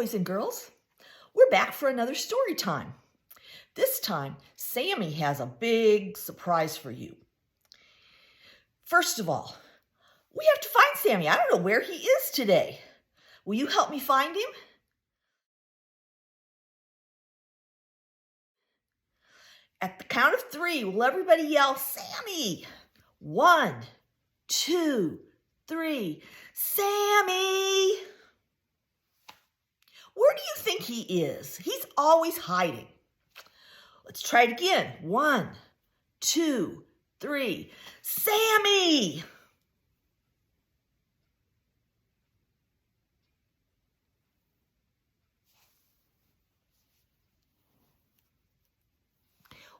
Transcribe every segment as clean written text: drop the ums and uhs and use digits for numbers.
boys and girls. We're back for another story time. This time, Sammy has a big surprise for you. First of all, we have to find Sammy. I don't know where he is today. Will you help me find him? At the count of 3, will everybody yell, Sammy? 1, 2, 3. Sammy! Where do you think he is? He's always hiding. Let's try it again. 1, 2, 3. Sammy!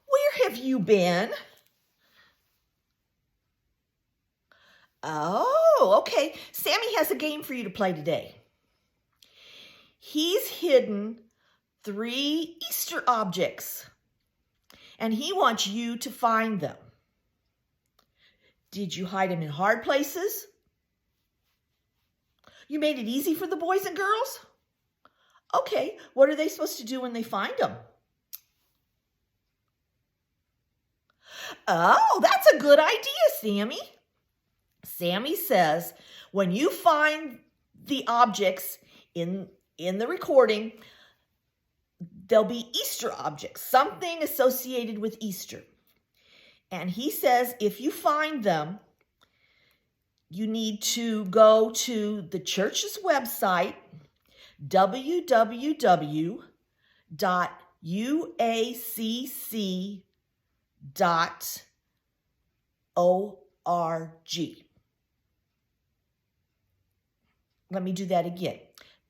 Where have you been? Oh, okay. Sammy has a game for you to play today. He's hidden 3 Easter objects, and he wants you to find them. Did you hide them in hard places? You made it easy for the boys and girls? Okay, what are they supposed to do when they find them? Oh, that's a good idea, Sammy. Sammy says, when you find the objects in the recording, there'll be Easter objects, something associated with Easter. And he says, if you find them, you need to go to the church's website, www.uacc.org. Let me do that again.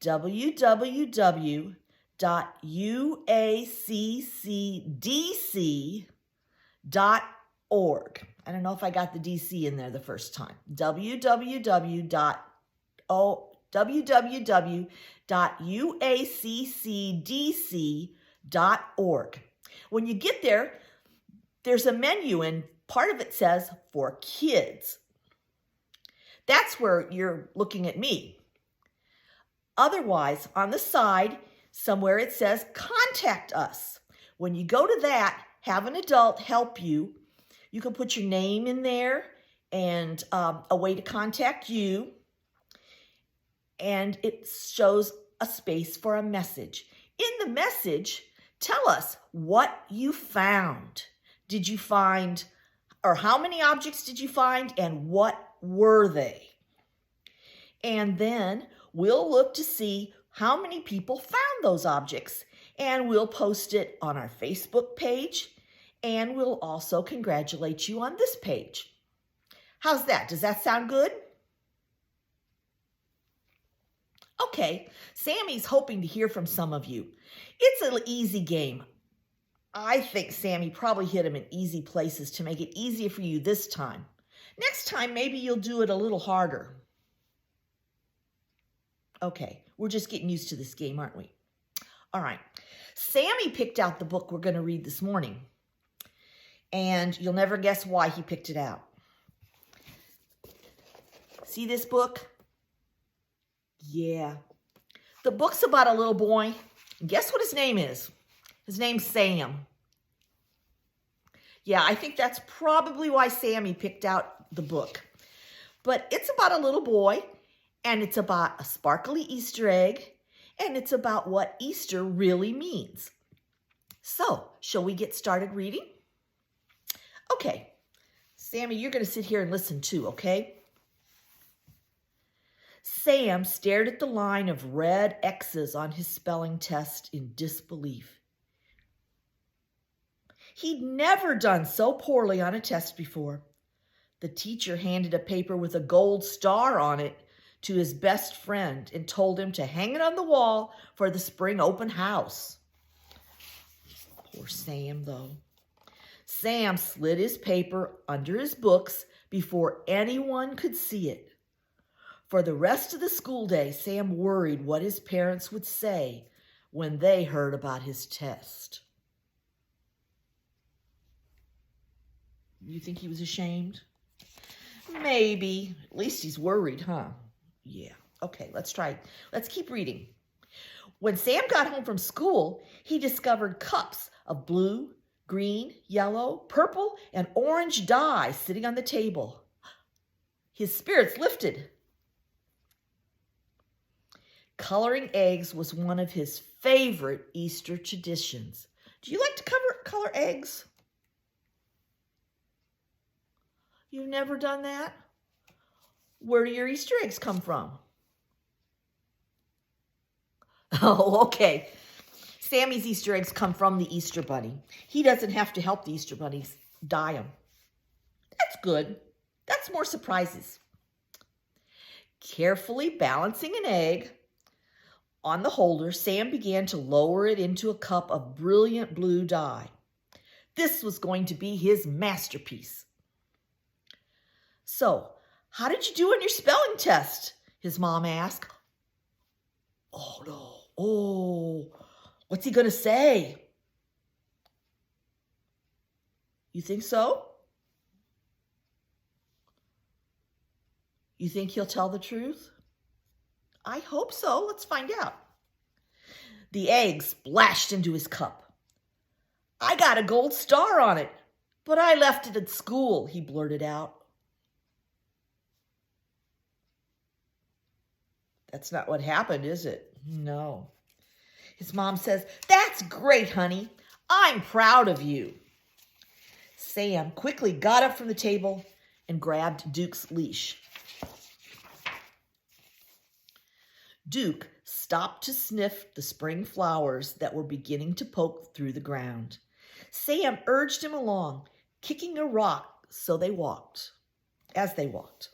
www.uaccdc.org. I don't know if I got the DC in there the first time. www.uaccdc.org. When you get there, there's a menu and part of it says for kids. That's where you're looking at me. Otherwise, on the side, somewhere it says contact us. When you go to that, have an adult help you. You can put your name in there and a way to contact you. And it shows a space for a message. In the message, tell us what you found. Did you find, or how many objects did you find, and what were they? And then we'll look to see how many people found those objects, and we'll post it on our Facebook page, and we'll also congratulate you on this page. How's that? Does that sound good? Okay, Sammy's hoping to hear from some of you. It's an easy game. I think Sammy probably hid them in easy places to make it easier for you this time. Next time, maybe you'll do it a little harder. Okay, we're just getting used to this game, aren't we? All right, Sammy picked out the book we're going to read this morning, and you'll never guess why he picked it out. See this book? Yeah. The book's about a little boy. Guess what his name is? His name's Sam. Yeah, I think that's probably why Sammy picked out the book. But it's about a little boy, and it's about a sparkly Easter egg, and it's about what Easter really means. So, shall we get started reading? Okay, Sammy, you're going to sit here and listen too, okay? Sam stared at the line of red X's on his spelling test in disbelief. He'd never done so poorly on a test before. The teacher handed a paper with a gold star on it to his best friend and told him to hang it on the wall for the spring open house. Poor Sam, though. Sam slid his paper under his books before anyone could see it. For the rest of the school day, Sam worried what his parents would say when they heard about his test. You think he was ashamed? Maybe. At least he's worried, huh? Yeah. Okay, let's try. Let's keep reading. When Sam got home from school, he discovered cups of blue, green, yellow, purple, and orange dye sitting on the table. His spirits lifted. Coloring eggs was one of his favorite Easter traditions. Do you like to color eggs? You've never done that? Where do your Easter eggs come from? Oh, okay. Sammy's Easter eggs come from the Easter Bunny. He doesn't have to help the Easter bunnies dye them. That's good. That's more surprises. Carefully balancing an egg on the holder, Sam began to lower it into a cup of brilliant blue dye. This was going to be his masterpiece. So, how did you do on your spelling test? His mom asked. Oh, no. Oh, what's he going to say? You think so? You think he'll tell the truth? I hope so. Let's find out. The egg splashed into his cup. I got a gold star on it, but I left it at school, he blurted out. That's not what happened, is it? No. His mom says, "That's great, honey. I'm proud of you." Sam quickly got up from the table and grabbed Duke's leash. Duke stopped to sniff the spring flowers that were beginning to poke through the ground. Sam urged him along, kicking a rock as they walked.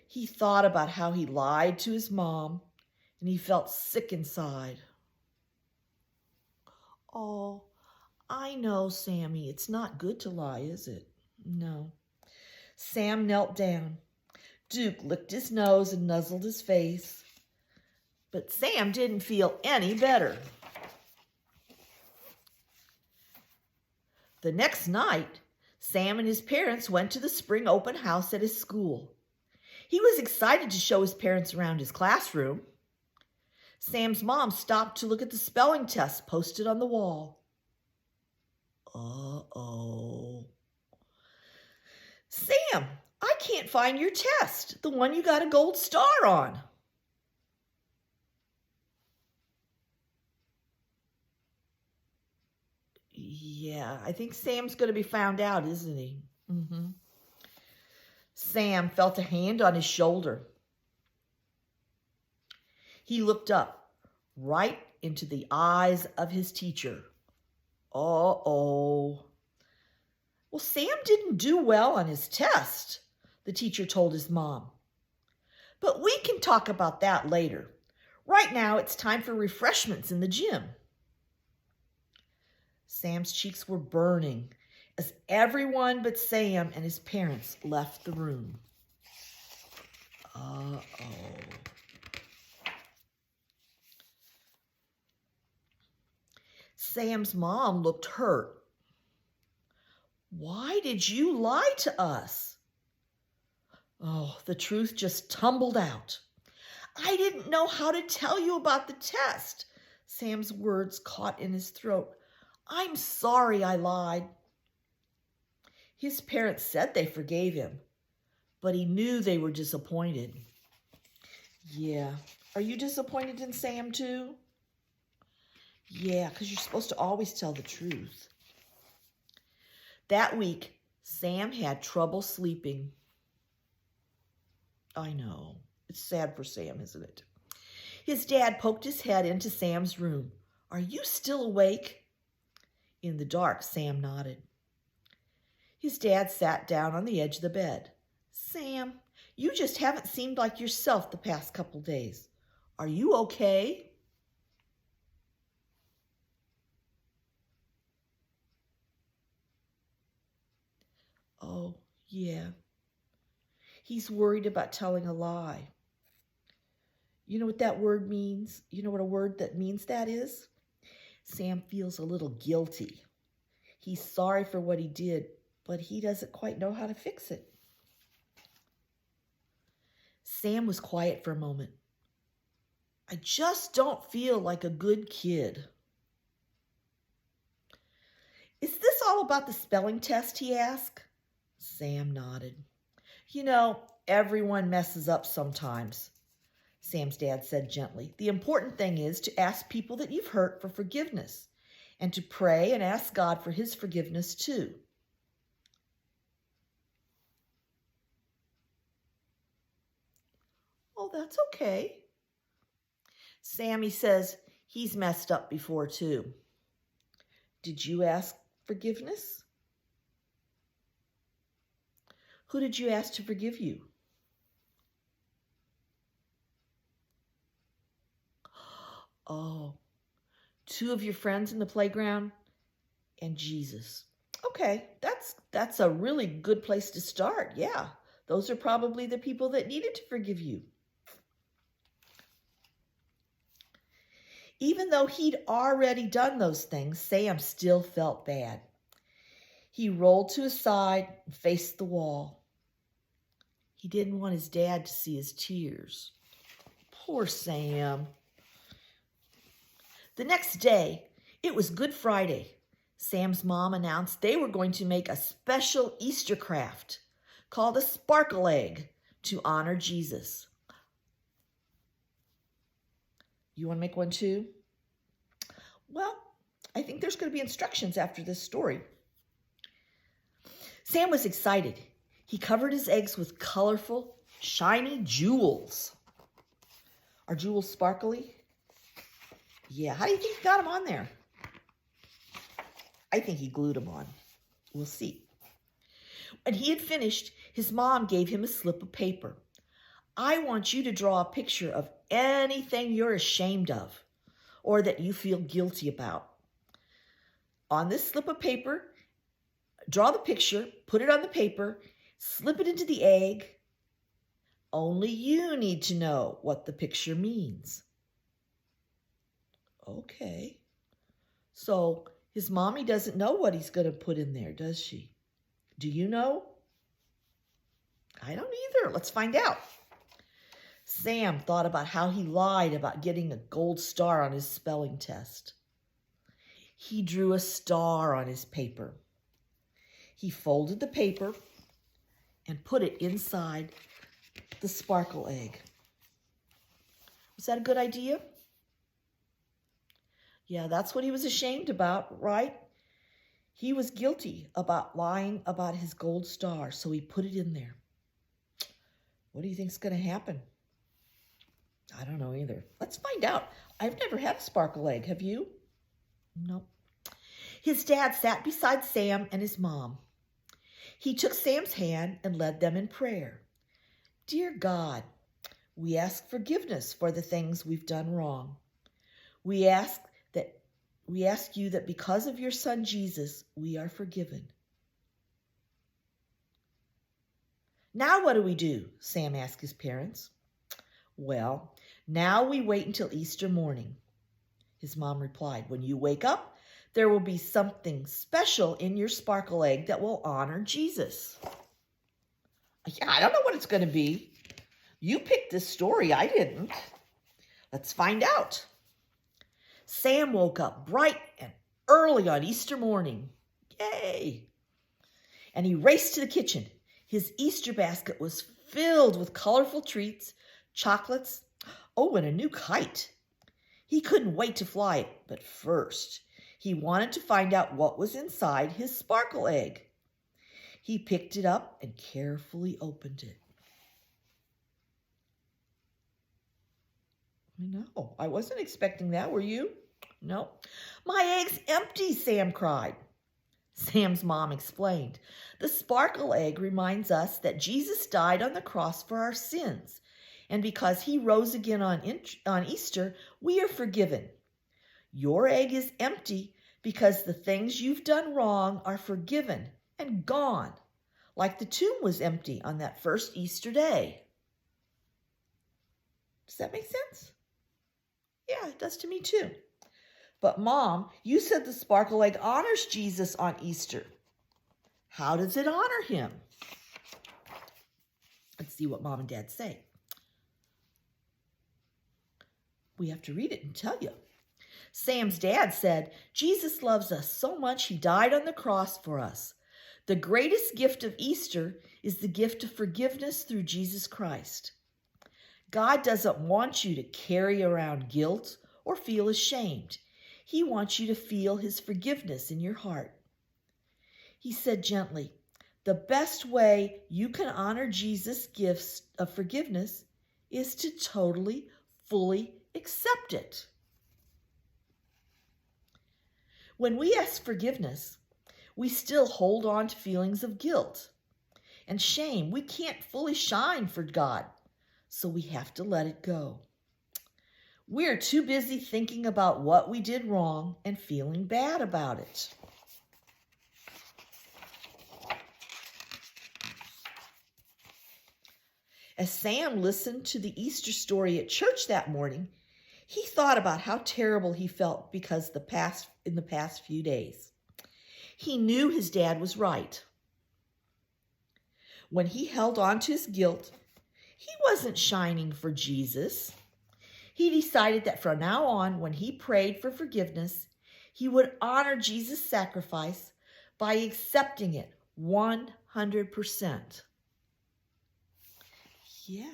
He thought about how he lied to his mom, and he felt sick inside. Oh, I know, Sammy, it's not good to lie, is it? No. Sam knelt down. Duke licked his nose and nuzzled his face. But Sam didn't feel any better. The next night, Sam and his parents went to the spring open house at his school. He was excited to show his parents around his classroom. Sam's mom stopped to look at the spelling test posted on the wall. Uh-oh. Sam, I can't find your test, the one you got a gold star on. Yeah, I think Sam's going to be found out, isn't he? Mm-hmm. Sam felt a hand on his shoulder. He looked up, right into the eyes of his teacher. Uh-oh. Well, Sam didn't do well on his test, the teacher told his mom. But we can talk about that later. Right now, it's time for refreshments in the gym. Sam's cheeks were burning as everyone but Sam and his parents left the room. Uh-oh. Sam's mom looked hurt. Why did you lie to us? Oh, the truth just tumbled out. I didn't know how to tell you about the test. Sam's words caught in his throat. I'm sorry I lied. His parents said they forgave him, but he knew they were disappointed. Yeah. Are you disappointed in Sam too? Yeah, because you're supposed to always tell the truth. That week, Sam had trouble sleeping. I know. It's sad for Sam, isn't it? His dad poked his head into Sam's room. Are you still awake? In the dark, Sam nodded. His dad sat down on the edge of the bed. Sam, you just haven't seemed like yourself the past couple days. Are you okay? Oh, yeah. He's worried about telling a lie. You know what that word means? You know what a word that means that is? Sam feels a little guilty. He's sorry for what he did, but he doesn't quite know how to fix it. Sam was quiet for a moment. I just don't feel like a good kid. Is this all about the spelling test, he asked. Sam nodded. You know, everyone messes up sometimes, Sam's dad said gently. The important thing is to ask people that you've hurt for forgiveness and to pray and ask God for his forgiveness too. Oh, that's okay. Sammy says he's messed up before too. Did you ask forgiveness? Who did you ask to forgive you? Oh, two of your friends in the playground and Jesus. Okay, that's a really good place to start. Yeah, those are probably the people that needed to forgive you. Even though he'd already done those things, Sam still felt bad. He rolled to his side and faced the wall. He didn't want his dad to see his tears. Poor Sam. The next day, it was Good Friday. Sam's mom announced they were going to make a special Easter craft called a sparkle egg to honor Jesus. You want to make one too? Well, I think there's going to be instructions after this story. Sam was excited. He covered his eggs with colorful, shiny jewels. Are jewels sparkly? Yeah, how do you think he got them on there? I think he glued them on. We'll see. When he had finished, his mom gave him a slip of paper. I want you to draw a picture of anything you're ashamed of or that you feel guilty about. On this slip of paper, draw the picture, put it on the paper, slip it into the egg. Only you need to know what the picture means. Okay. So his mommy doesn't know what he's going to put in there, does she? Do you know? I don't either. Let's find out. Sam thought about how he lied about getting a gold star on his spelling test. He drew a star on his paper. He folded the paper and put it inside the sparkle egg. Was that a good idea? Yeah, that's what he was ashamed about, right? He was guilty about lying about his gold star, so he put it in there. What do you think's going to happen? I don't know either. Let's find out. I've never had a sparkle egg. Have you? No. His dad sat beside Sam and his mom. He took Sam's hand and led them in prayer. Dear God, we ask forgiveness for the things we've done wrong. We ask you that because of your son Jesus, we are forgiven. Now what do we do? Sam asked his parents. Well, now we wait until Easter morning, his mom replied. When you wake up, there will be something special in your sparkle egg that will honor Jesus. Yeah, I don't know what it's going to be. You picked this story, I didn't. Let's find out. Sam woke up bright and early on Easter morning. Yay! And he raced to the kitchen. His Easter basket was filled with colorful treats, chocolates, and a new kite. He couldn't wait to fly it, but first, he wanted to find out what was inside his sparkle egg. He picked it up and carefully opened it. No, I wasn't expecting that, were you? No. My egg's empty, Sam cried. Sam's mom explained. The sparkle egg reminds us that Jesus died on the cross for our sins, and because he rose again on Easter, we are forgiven. Your egg is empty because the things you've done wrong are forgiven and gone, like the tomb was empty on that first Easter day. Does that make sense? Yeah, it does to me too. But Mom, you said the sparkle egg honors Jesus on Easter. How does it honor him? Let's see what Mom and Dad say. We have to read it and tell you. Sam's dad said, Jesus loves us so much he died on the cross for us. The greatest gift of Easter is the gift of forgiveness through Jesus Christ. God doesn't want you to carry around guilt or feel ashamed. He wants you to feel his forgiveness in your heart. He said gently, the best way you can honor Jesus' gifts of forgiveness is to totally, fully accept it. When we ask forgiveness, we still hold on to feelings of guilt and shame. We can't fully shine for God, so we have to let it go. We're too busy thinking about what we did wrong and feeling bad about it. As Sam listened to the Easter story at church that morning, he thought about how terrible he felt because in the past few days. He knew his dad was right. When he held on to his guilt, he wasn't shining for Jesus. He decided that from now on, when he prayed for forgiveness, he would honor Jesus' sacrifice by accepting it 100%. Yeah.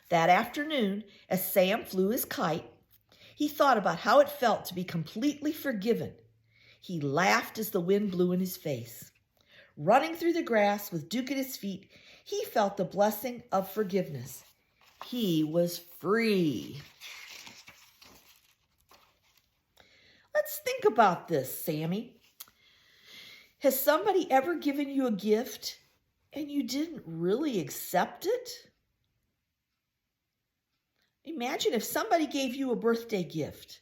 That afternoon, as Sam flew his kite, he thought about how it felt to be completely forgiven. He laughed as the wind blew in his face. Running through the grass with Duke at his feet, he felt the blessing of forgiveness. He was free. Let's think about this, Sammy. Has somebody ever given you a gift and you didn't really accept it? Imagine if somebody gave you a birthday gift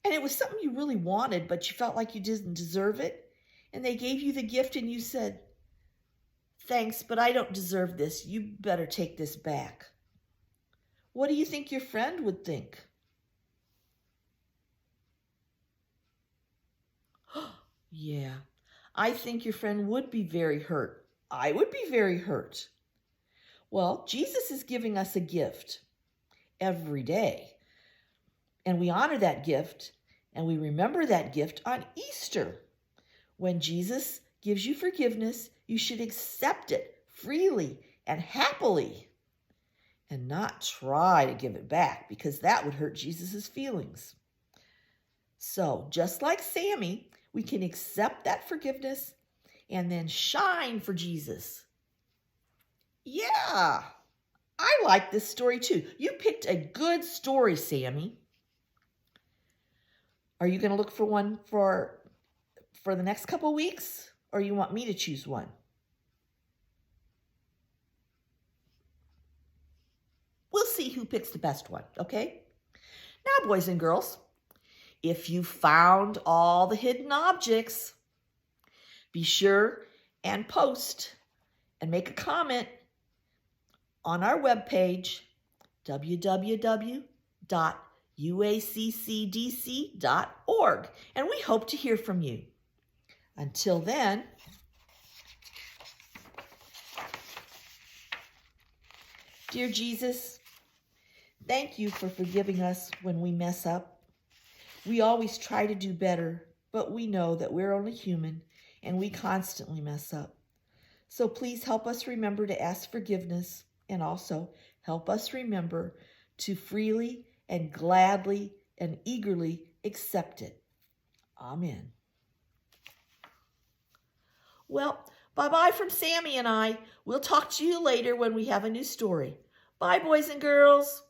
and it was something you really wanted, but you felt like you didn't deserve it, and they gave you the gift and you said, thanks, but I don't deserve this. You better take this back. What do you think your friend would think? Yeah, I think your friend would be very hurt. I would be very hurt. Well, Jesus is giving us a gift every day. And we honor that gift and we remember that gift on Easter. When Jesus gives you forgiveness, you should accept it freely and happily and not try to give it back, because that would hurt Jesus' feelings. So just like Sammy, we can accept that forgiveness and then shine for Jesus. Yeah, I like this story too. You picked a good story, Sammy. Are you going to look for one for the next couple weeks, or you want me to choose one? We'll see who picks the best one, okay? Now, boys and girls, if you found all the hidden objects, be sure and post and make a comment on our webpage, www.uaccdc.org, and we hope to hear from you. Until then, dear Jesus, thank you for forgiving us when we mess up. We always try to do better, but we know that we're only human and we constantly mess up. So please help us remember to ask forgiveness, and also help us remember to freely and gladly and eagerly accept it. Amen. Well, bye-bye from Sammy and I. We'll talk to you later when we have a new story. Bye, boys and girls.